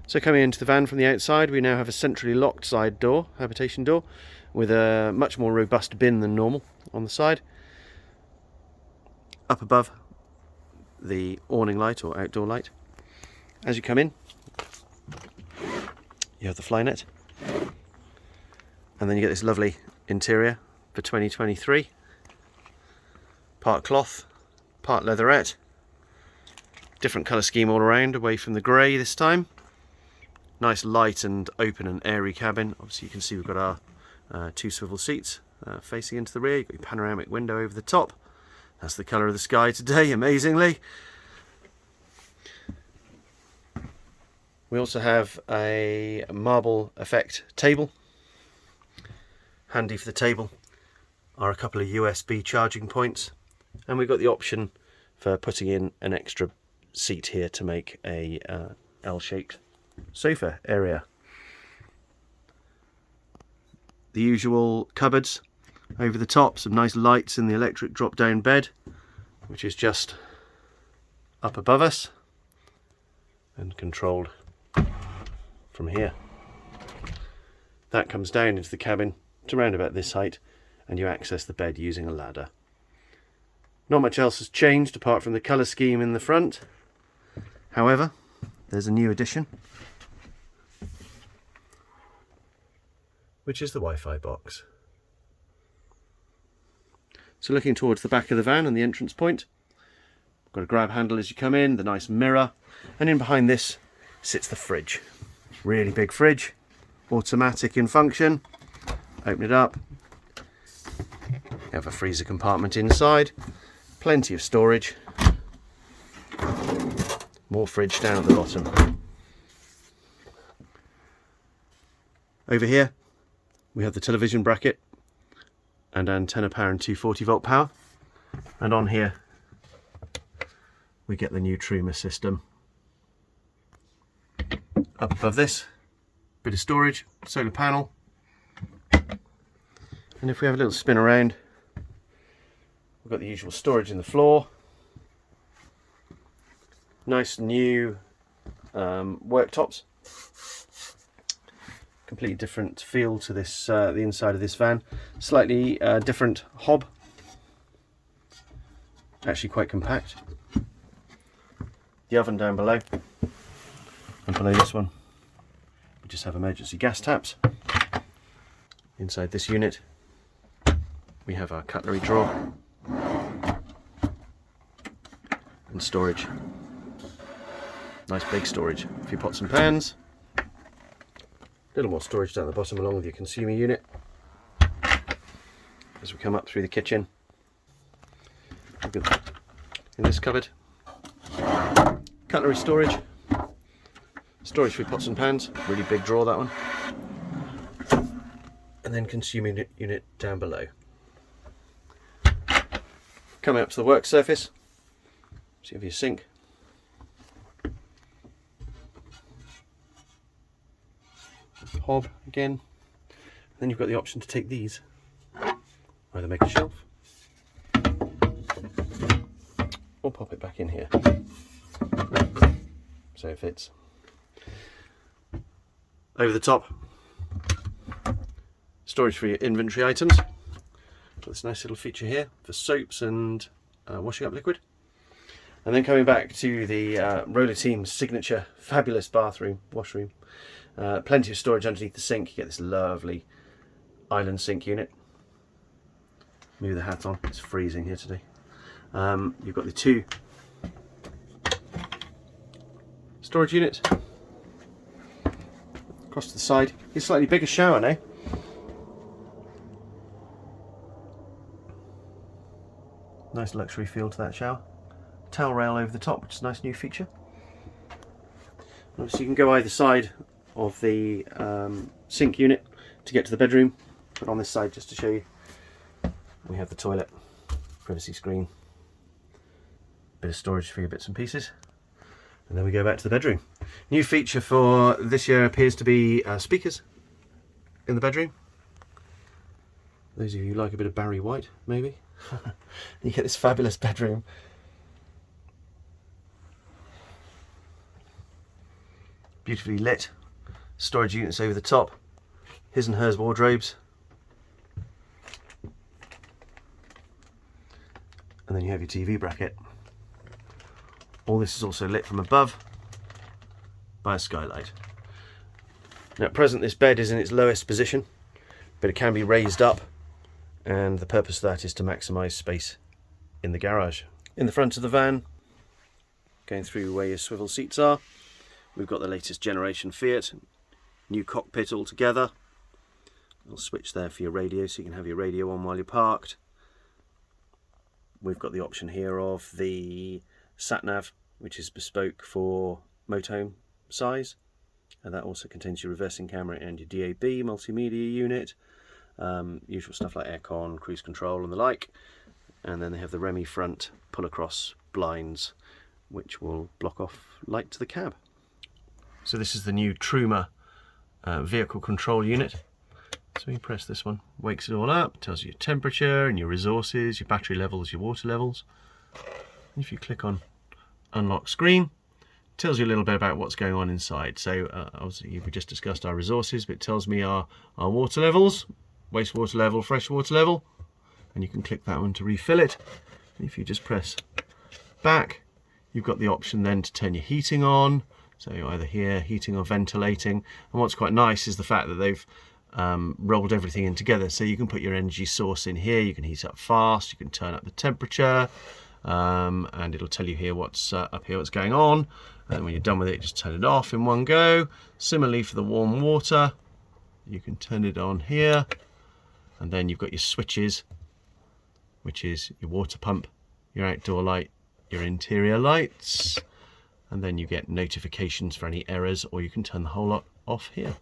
So coming into the van from the outside, we now have a centrally locked side door, habitation door, with a much more robust bin than normal on the side. Up above, the awning light or outdoor light. As you come in, you have the fly net, and then you get this lovely interior for 2023. Part cloth, part leatherette, different colour scheme all around, away from the grey this time. Nice light and open and airy cabin. Obviously you can see we've got our 2 swivel seats facing into the rear. You've got your panoramic window over the top. That's the colour of the sky today, amazingly. We also have a marble effect table. Handy for the table are a couple of USB charging points, and we've got the option for putting in an extra seat here to make a L-shaped sofa area. The usual cupboards over the top, some nice lights in the electric drop down bed, which is just up above us and controlled from here. That comes down into the cabin to round about this height, and you access the bed using a ladder. Not much else has changed apart from the colour scheme in the front. However, there's a new addition, which is the Wi-Fi box. So looking towards the back of the van and the entrance point, got a grab handle as you come in, the nice mirror, and in behind this sits the fridge. Really big fridge, automatic in function. Open it up, you have a freezer compartment inside, plenty of storage, more fridge down at the bottom. Over here we have the television bracket and antenna power and 240 volt power, and on here we get the new Truma system. Up above this, bit of storage, solar panel, and if we have a little spin around, we've got the usual storage in the floor. Nice new worktops. Completely different feel to this, the inside of this van. Slightly different hob. Actually quite compact. The oven down below. And below this one, we just have emergency gas taps. Inside this unit, we have our cutlery drawer and storage. Nice big storage. A few pots and pans. A little more storage down the bottom along with your consumer unit. As we come up through the kitchen, we've got in this cupboard, cutlery storage. Storage for pots and pans, really big drawer that one. And then consumer unit down below. Coming up to the work surface, so you have your sink. Hob again. Then you've got the option to take these, either make a shelf or pop it back in here so it fits. Over the top, storage for your inventory items. Got this nice little feature here for soaps and washing up liquid. And then coming back to the Roller Team's signature fabulous bathroom, washroom. Plenty of storage underneath the sink. You get this lovely island sink unit. Move the hat on, it's freezing here today. You've got the 2 storage units. Across to the side, it's a slightly bigger shower now. Nice luxury feel to that shower. Towel rail over the top, which is a nice new feature. Obviously you can go either side of the sink unit to get to the bedroom, but on this side, just to show you, we have the toilet, privacy screen, bit of storage for your bits and pieces, and then we go back to the bedroom. New feature for this year appears to be speakers in the bedroom. Those of you who like a bit of Barry White, maybe. You get this fabulous bedroom. beautifully lit storage units over the top, his and hers wardrobes, and then you have your TV bracket. All this is also lit from above by a skylight. Now at present this bed is in its lowest position, but it can be raised up, and the purpose of that is to maximise space in the garage. In the front of the van, going through where your swivel seats are, we've got the latest generation Fiat, new cockpit altogether. Little switch there for your radio so you can have your radio on while you're parked. We've got the option here of the sat-nav, which is bespoke for motorhome size, and that also contains your reversing camera and your DAB multimedia unit, usual stuff like aircon, cruise control and the like. And then they have the Remy front pull across blinds, which will block off light to the cab. So this is the new Truma vehicle control unit. So you press this one, wakes it all up, tells you your temperature and your resources, your battery levels, your water levels. And if you click on unlock screen, it tells you a little bit about what's going on inside. So obviously we just discussed our resources, but it tells me our water levels, wastewater level, freshwater level, and you can click that one to refill it. And if you just press back, you've got the option then to turn your heating on. So either here, heating or ventilating. And what's quite nice is the fact that they've rolled everything in together. So you can put your energy source in here, you can heat up fast, you can turn up the temperature, and it'll tell you here what's up here, what's going on. And when you're done with it, just turn it off in one go. Similarly for the warm water, you can turn it on here, and then you've got your switches, which is your water pump, your outdoor light, your interior lights, and then you get notifications for any errors, or you can turn the whole lot off here.